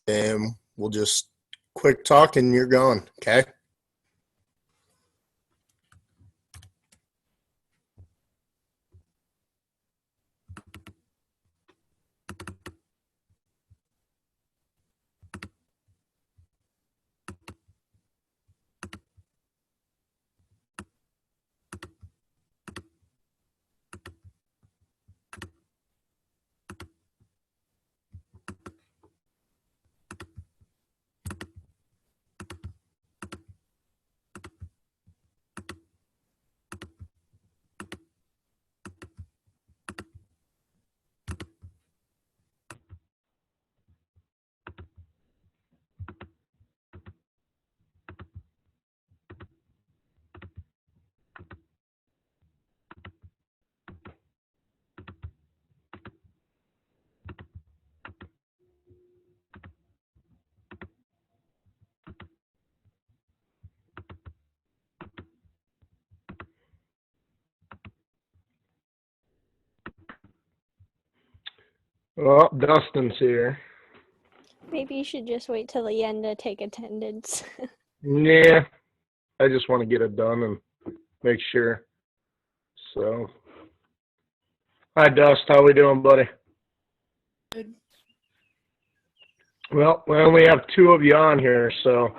and we'll just quick talk and you're gone. Okay. Well, Dustin's here. Maybe you should just wait till the end to take attendance. Yeah, I just want to get it done and make sure. So, hi, Dust. How we doing, buddy? Good. Well, we only have two of you on here, so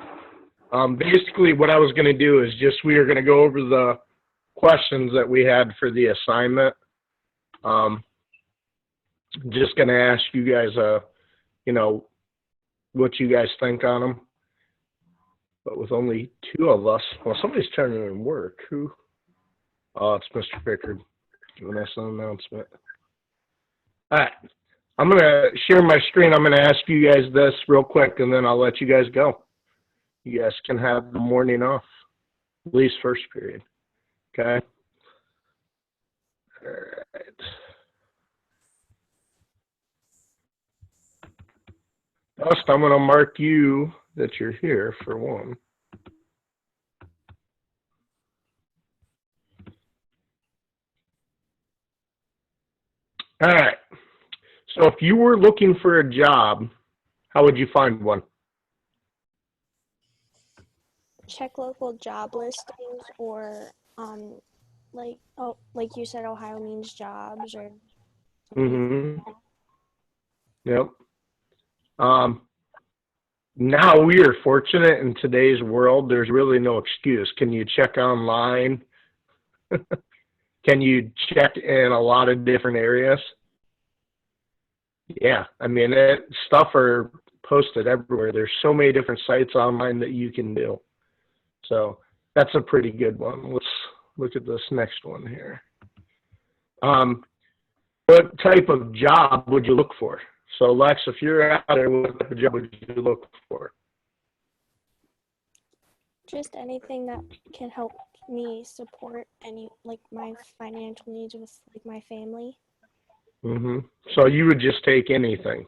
basically what I was going to do is we are going to go over the questions that we had for the assignment. Just going to ask you guys, what you guys think on them. But with only two of us, well, somebody's turning in work. Who? Oh, it's Mr. Pickard giving us an announcement. All right. I'm going to share my screen. I'm going to ask you guys this real quick, and then I'll let you guys go. You guys can have the morning off, at least first period. Okay? All right. Dust, I'm going to mark you that you're here for one. All right. So if you were looking for a job, how would you find one? Check local job listings or like you said, Ohio Means Jobs or Mm-hmm. Yep. Now we are fortunate in today's world. There's really no excuse. Can you check online? Can you check in a lot of different areas? Yeah, I mean, stuff are posted everywhere. There's so many different sites online that you can do. So that's a pretty good one. Let's look at this next one here. What type of job would you look for? So Lex, if you're out there, what type of job would you look for? just anything that can help me support my financial needs with my family. Mm-hmm. So you would just take anything.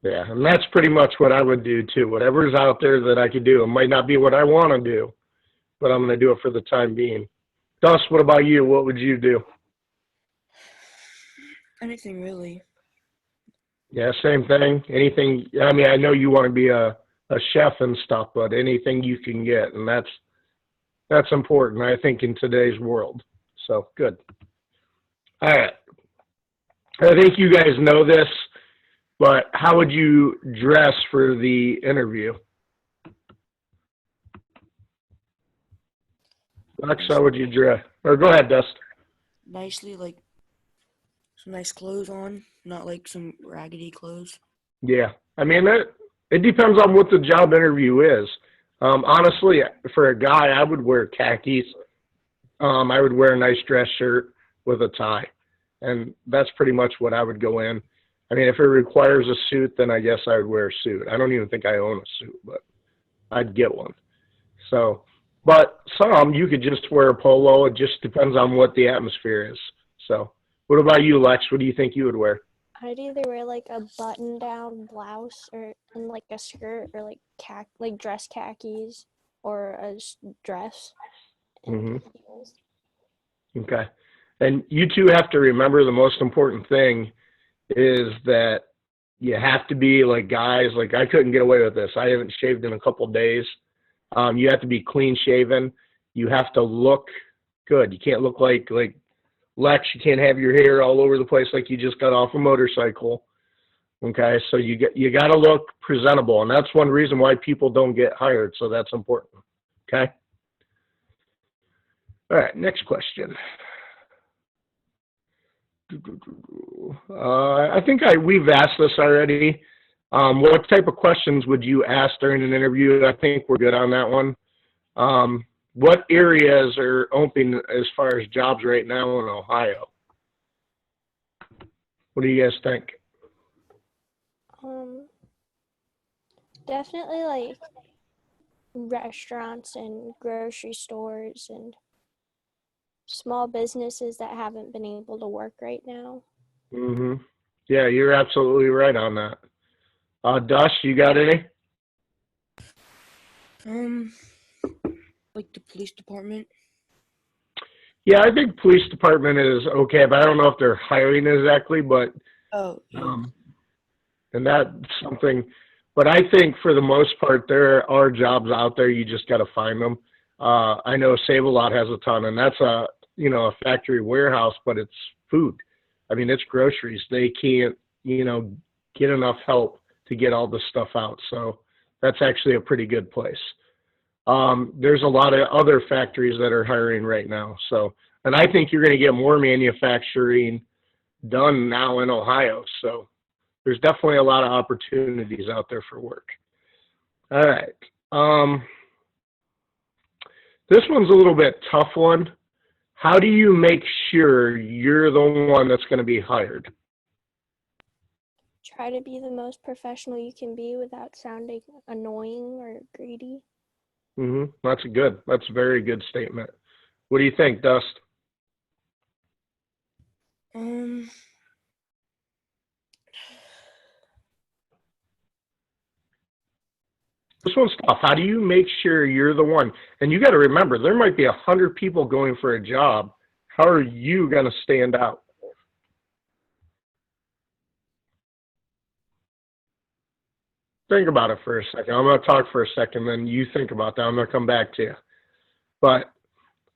Yeah, and that's pretty much what I would do too. Whatever's out there that I could do. It might not be what I want to do, but I'm going to do it for the time being. Dust, what about you? What would you do? Anything really. Yeah, same thing. Anything. I mean, I know you want to be a chef and stuff, but anything you can get, and that's important, I think, in today's world. So good. All right. I think you guys know this, but how would you dress for the interview? Lex, how would you dress? Or go ahead, Dust. Nicely, like some nice clothes on, not like some raggedy clothes. Yeah. I mean, it depends on what the job interview is. Honestly, for a guy, I would wear khakis. I would wear a nice dress shirt with a tie. And that's pretty much what I would go in. I mean, if it requires a suit, then I guess I would wear a suit. I don't even think I own a suit, but I'd get one. So, but some, you could just wear a polo. It just depends on what the atmosphere is. So, what about you, Lex? What do you think you would wear? I'd either wear like a button-down blouse and like a skirt or like dress khakis or a dress and Mm-hmm. heels. Okay. And you two have to remember the most important thing is that you have to be like guys, like I couldn't get away with this. I haven't shaved in a couple of days. You have to be clean shaven. You have to look good. You can't look like Lex. You can't have your hair all over the place like you just got off a motorcycle. Okay, so you got to look presentable, and that's one reason why people don't get hired. So that's important. Okay. All right, next question. I think we've asked this already. What type of questions would you ask during an interview? I think we're good on that one. What areas are open as far as jobs right now in Ohio? What do you guys think? Definitely like restaurants and grocery stores and small businesses that haven't been able to work right now. Mm-hmm. Yeah, you're absolutely right on that. Dush, you got any? Like the police department. Yeah, I think police department is okay, but I don't know if they're hiring exactly, but Oh, yeah. and that's something. But I think for the most part, there are jobs out there. You just got to find them. I know Save-A-Lot has a ton, and that's a factory warehouse, but it's food. I mean, it's groceries. They can't get enough help to get all this stuff out. So that's actually a pretty good place. There's a lot of other factories that are hiring right now. So, and I think you're going to get more manufacturing done now in Ohio. So there's definitely a lot of opportunities out there for work. All right. This one's a little bit tough one. How do you make sure you're the one that's going to be hired? Try to be the most professional you can be without sounding annoying or greedy. Mm-hmm. That's a very good statement. What do you think, Dust? This one's tough. How do you make sure you're the one? And you got to remember, there might be 100 people going for a job. How are you going to stand out? Think about it for a second. I'm going to talk for a second, then you think about that. I'm going to come back to you. But,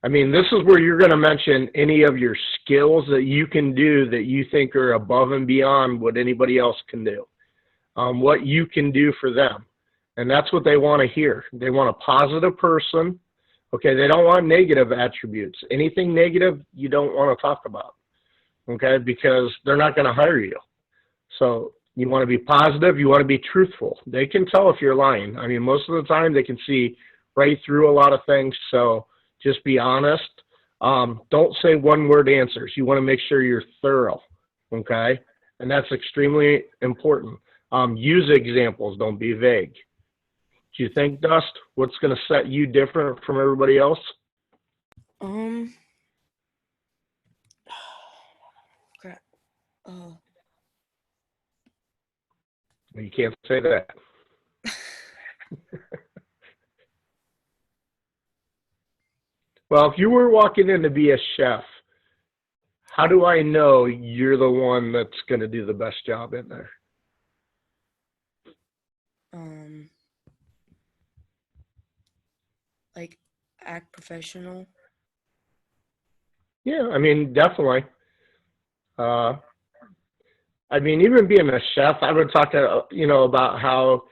I mean, this is where you're going to mention any of your skills that you can do that you think are above and beyond what anybody else can do, what you can do for them. And that's what they want to hear. They want a positive person. Okay, they don't want negative attributes. Anything negative, you don't want to talk about. Okay, because they're not going to hire you. So you want to be positive. You want to be truthful. They can tell if you're lying. I mean, most of the time they can see right through a lot of things. So just be honest. Don't say one-word answers. You want to make sure you're thorough. Okay, and that's extremely important. Use examples. Don't be vague. Do you think, Dust, what's going to set you different from everybody else? Crap. You can't say that. Well, if you were walking in to be a chef, how do I know you're the one that's going to do the best job in there? Like act professional. Yeah, I mean, definitely. I mean, even being a chef, I would talk to, about how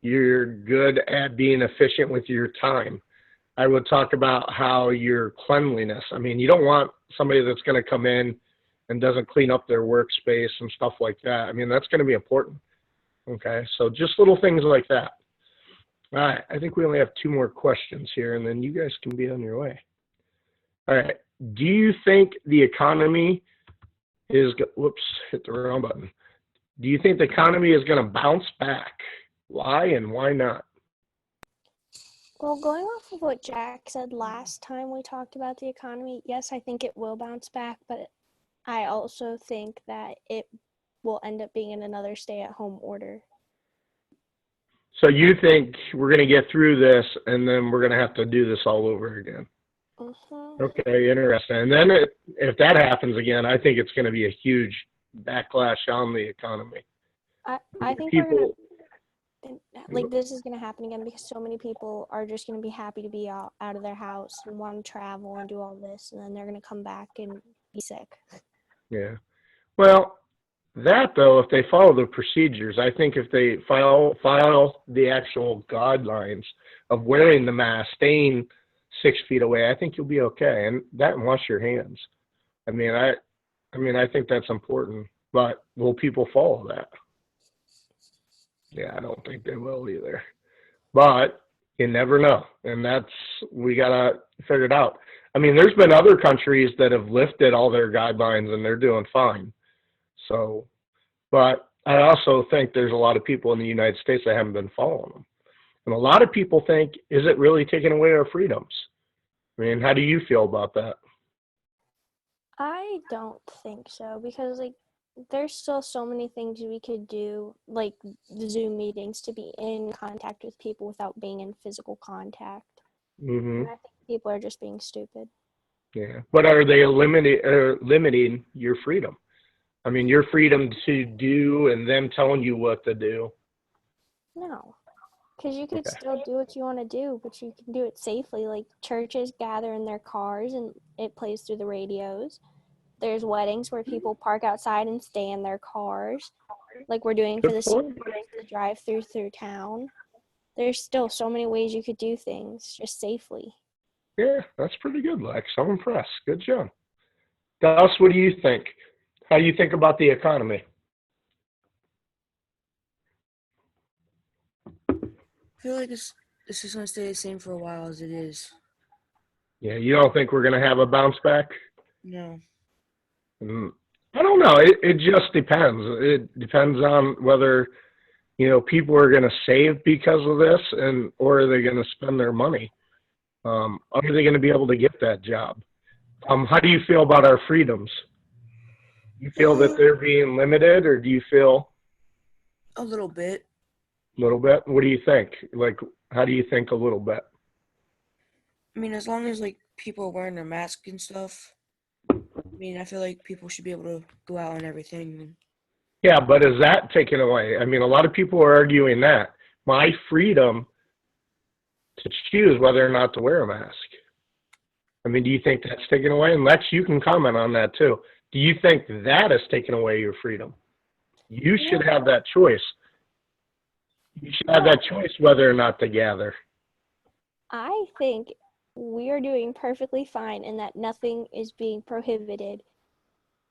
you're good at being efficient with your time. I would talk about how your cleanliness. I mean, you don't want somebody that's going to come in and doesn't clean up their workspace and stuff like that. I mean, that's going to be important. Okay, so just little things like that. All right, I think we only have 2 more questions here, and then you guys can be on your way. All right, do you think the economy is, whoops, hit the wrong button. Do you think the economy is going to bounce back? Why and why not? Well, going off of what Jack said last time we talked about the economy, yes, I think it will bounce back, but I also think that it will end up being in another stay-at-home order. So you think we're going to get through this and then we're going to have to do this all over again? Mm-hmm. Okay, interesting. And then if that happens again, I think it's going to be a huge backlash on the economy. I think we're gonna People, like this is gonna happen again because so many people are just gonna be happy to be out of their house and want to travel and do all this, and then they're gonna come back and be sick. yeah. Well, that though, if they follow the procedures, I think if they follow the actual guidelines of wearing the mask, staying 6 feet away, I think you'll be okay. And that and wash your hands. I think that's important. But will people follow that? Yeah, I don't think they will either. But you never know, and we gotta figure it out. I mean, there's been other countries that have lifted all their guidelines and they're doing fine. So, but I also think there's a lot of people in the United States that haven't been following them. And a lot of people think, is it really taking away our freedoms? I mean, how do you feel about that? I don't think so because like there's still so many things we could do, like the Zoom meetings, to be in contact with people without being in physical contact. Mm-hmm. And I think people are just being stupid. Yeah. But are they limiting your freedom? I mean, your freedom to do and them telling you what to do. No, because you could Okay. still do what you want to do, but you can do it safely. Like churches gather in their cars and it plays through the radios. There's weddings where people park outside and stay in their cars, like we're doing for Good the point. drive-through town. There's still so many ways you could do things just safely. Yeah, that's pretty good, Lex. I'm impressed. Good job. Gus, what do you think? How do you think about the economy? I feel like this is gonna stay the same for a while as it is. Yeah, you don't think we're going to have a bounce back? No. I don't know. It just depends. It depends on whether, people are going to save because of this or are they going to spend their money? Are they going to be able to get that job? How do you feel about our freedoms? You feel that they're being limited, or do you feel A little bit. a little bit? What do you think? Like, how do you think a little bit? I mean, as long as like people are wearing their mask and stuff. I mean, I feel like people should be able to go out and everything. Yeah, but is that taken away? I mean, a lot of people are arguing that. My freedom to choose whether or not to wear a mask. I mean, do you think that's taken away? And Lex, you can comment on that too. Do you think that has taken away your freedom? You should have that choice. You should have that choice whether or not to gather. I think we are doing perfectly fine and that nothing is being prohibited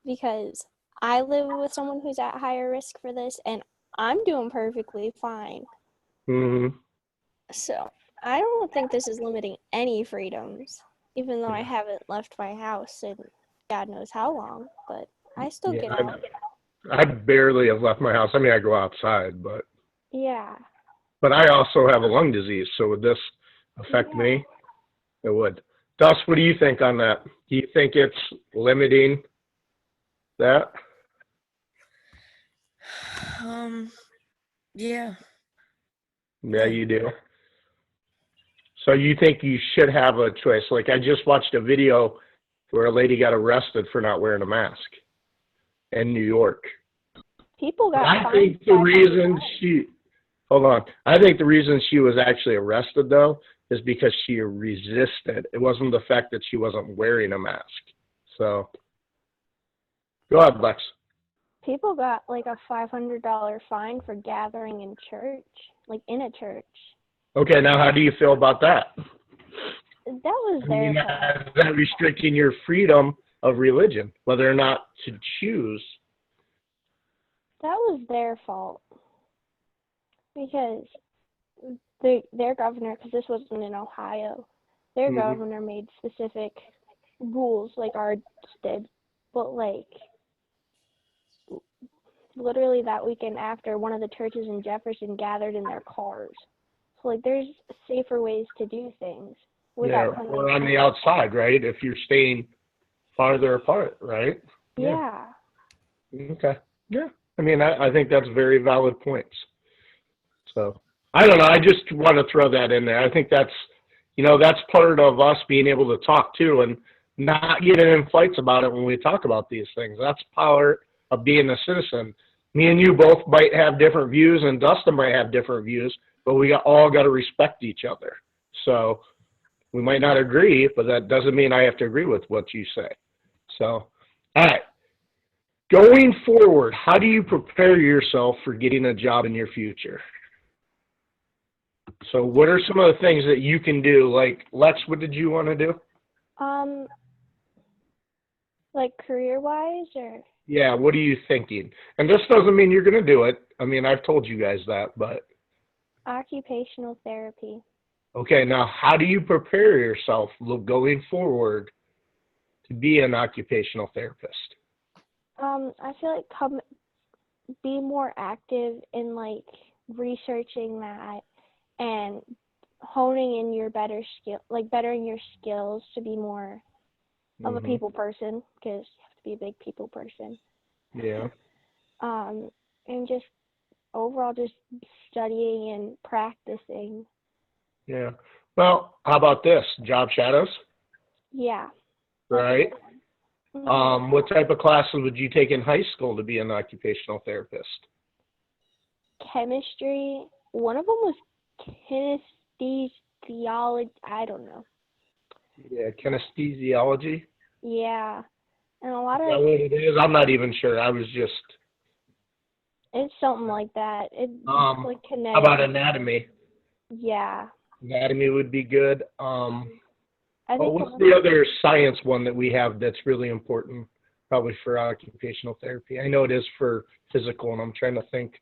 because I live with someone who's at higher risk for this and I'm doing perfectly fine. Mm-hmm. So I don't think this is limiting any freedoms, even though I Yeah. haven't left my house in God knows how long, but I still Yeah, get out. I barely have left my house. I mean, I go outside, but Yeah. I also have a lung disease. So would this affect me? It would. Dust, what do you think on that? Do you think it's limiting that? Yeah. Yeah, you do. So you think you should have a choice? Like I just watched a video where a lady got arrested for not wearing a mask in New York. People got I fined think the $500. reason I think the reason she was actually arrested though is because she resisted. It wasn't the fact that she wasn't wearing a mask. So go ahead, Lex. People got like a $500 fine for gathering in church, like in a church. Okay, now how do you feel about that? That was I their mean, fault. is that restricting your freedom of religion, whether or not to choose? That was their fault. Because their governor, because this wasn't in Ohio, their Mhm. governor made specific rules like ours did. But like literally that weekend after, one of the churches in Jefferson gathered in their cars. So like there's safer ways to do things Yeah, without coming. or on the outside, right? If you're staying farther apart, right? Yeah. Okay. Yeah. I mean, I think that's very valid points. So I don't know. I just want to throw that in there. I think that's part of us being able to talk too and not getting in fights about it when we talk about these things. That's part of being a citizen. me and you both might have different views, and Dustin might have different views, but we all got to respect each other. So we might not agree, but that doesn't mean I have to agree with what you say. So, all right. Going forward, how do you prepare yourself for getting a job in your future? So what are some of the things that you can do? Like, Lex, what did you want to do? Like career-wise, or Yeah, what are you thinking? And this doesn't mean you're going to do it. I mean, I've told you guys that, but occupational therapy. okay, now how do you prepare yourself going forward to be an occupational therapist? I feel like be more active in like researching that and honing in your bettering your skills to be more of a Mhm. people person, because you have to be a big people person. Yeah. And just overall just studying and practicing. Yeah. Well, how about this? Job shadows, Yeah. right? Mhm. What type of classes would you take in high school to be an occupational therapist? Chemistry. One of them was kinesthesiology. I don't know. Yeah, kinesthesiology. Yeah. And a lot Is that of what it is? I'm not even sure. I was just, it's something like that. It's like how kinetic. about anatomy? Yeah. Anatomy would be good. I think What's the other science one that we have that's really important, probably for occupational therapy? I know it is for physical, and I'm trying to think.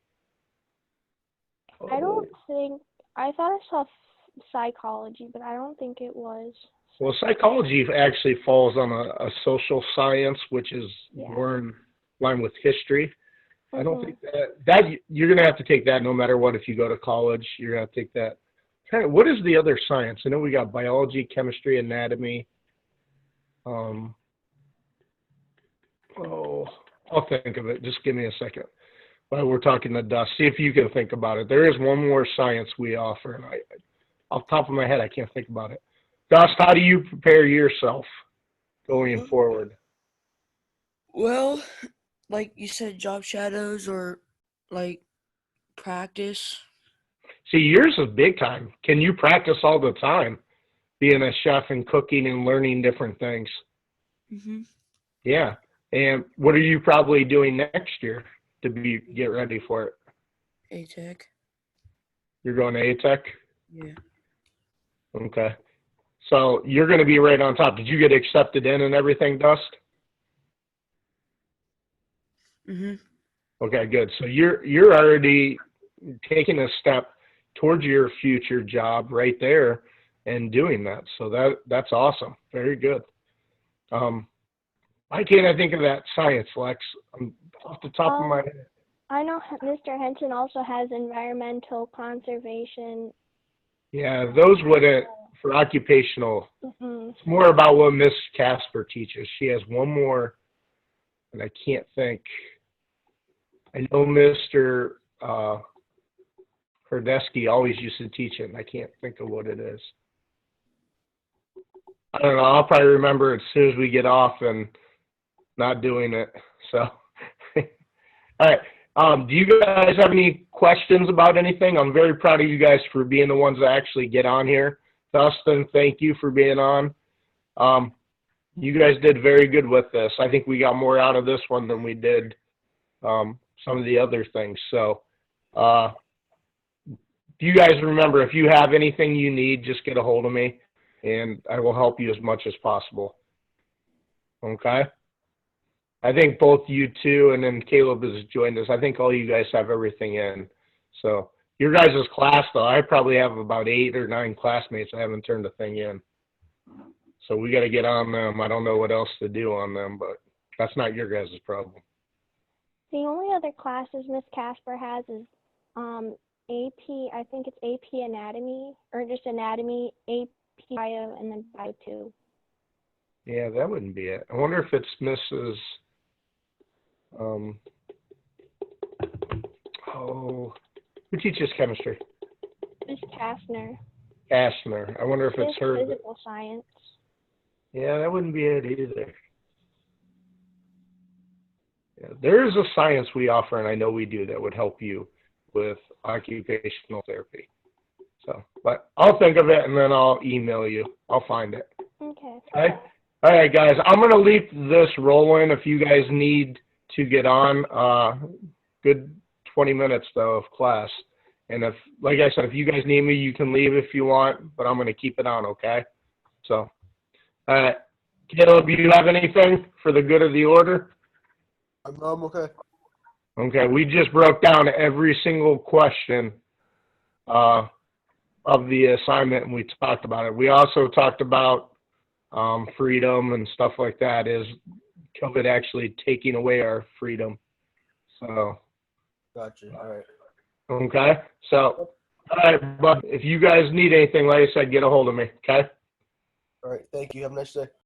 I don't think I thought I saw psychology, but I don't think it was. Well, psychology actually falls on a social science, which is Yeah. more in line with history. I don't Mhm. think that you're going to have to take that no matter what. If you go to college, you're going to take that. What is the other science? I know we got biology, chemistry, anatomy. Oh, I'll think of it. Just give me a second. While we're talking to Dust, see if you can think about it. There is one more science we offer, and off the top of my head, I can't think about it. Dust, how do you prepare yourself going forward? Well, like you said, job shadows or like practice. See, yours is big time. Can you practice all the time, being a chef and cooking and learning different things? Mhm. Yeah. And what are you probably doing next year to get ready for it? A-Tech. You're going to A-Tech? Yeah. Okay. So you're going to be right on top. Did you get accepted in and everything, Dust? Mhm. Okay, good. So you're already taking a step towards your future job right there and doing that. So that's awesome. Very good. Why can't I think of that science, Lex? Off the top of my head. I know Mr. Henson also has environmental conservation. Yeah, those wouldn't for occupational. Mhm. It's more about what Miss Casper teaches. She has one more, and I can't think. I know Mr. Herdesky always used to teach it, and I can't think of what it is. I don't know. I'll probably remember it as soon as we get off and not doing it. So, all right. Do you guys have any questions about anything? I'm very proud of you guys for being the ones that actually get on here. Dustin, thank you for being on. You guys did very good with this. I think we got more out of this one than we did some of the other things. So, do you guys remember, if you have anything you need, just get a hold of me, and I will help you as much as possible. Okay? I think both you two and then Caleb has joined us. I think all you guys have everything in. So your guys' class, though, I probably have about 8 or 9 classmates I haven't turned a thing in. So we got to get on them. I don't know what else to do on them, but that's not your guys' problem. The only other classes Miss Casper has is AP. I think it's AP Anatomy, or just Anatomy, AP Bio, and then Bio 2. Yeah, that wouldn't be it. I wonder if it's Mrs. Who teaches chemistry? Miss Kastner. Kastner. I wonder if it's her. Physical science. Yeah, that wouldn't be it either. Yeah, there is a science we offer, and I know we do, that would help you with occupational therapy. So, but I'll think of it and then I'll email you. I'll find it. Okay. Okay. All right, guys. I'm gonna leave this rolling. If you guys need to get on, good 20 minutes though of class. And if, like I said, if you guys need me, you can leave if you want. But I'm gonna keep it on. Okay. So, Caleb, you have anything for the good of the order? I'm okay. Okay, we just broke down every single question of the assignment, and we talked about it. We also talked about freedom and stuff like that. Is COVID actually taking away our freedom? So, Gotcha. All right. okay. So, all right, but if you guys need anything, like I said, get a hold of me. Okay. All right. Thank you. Have a nice day.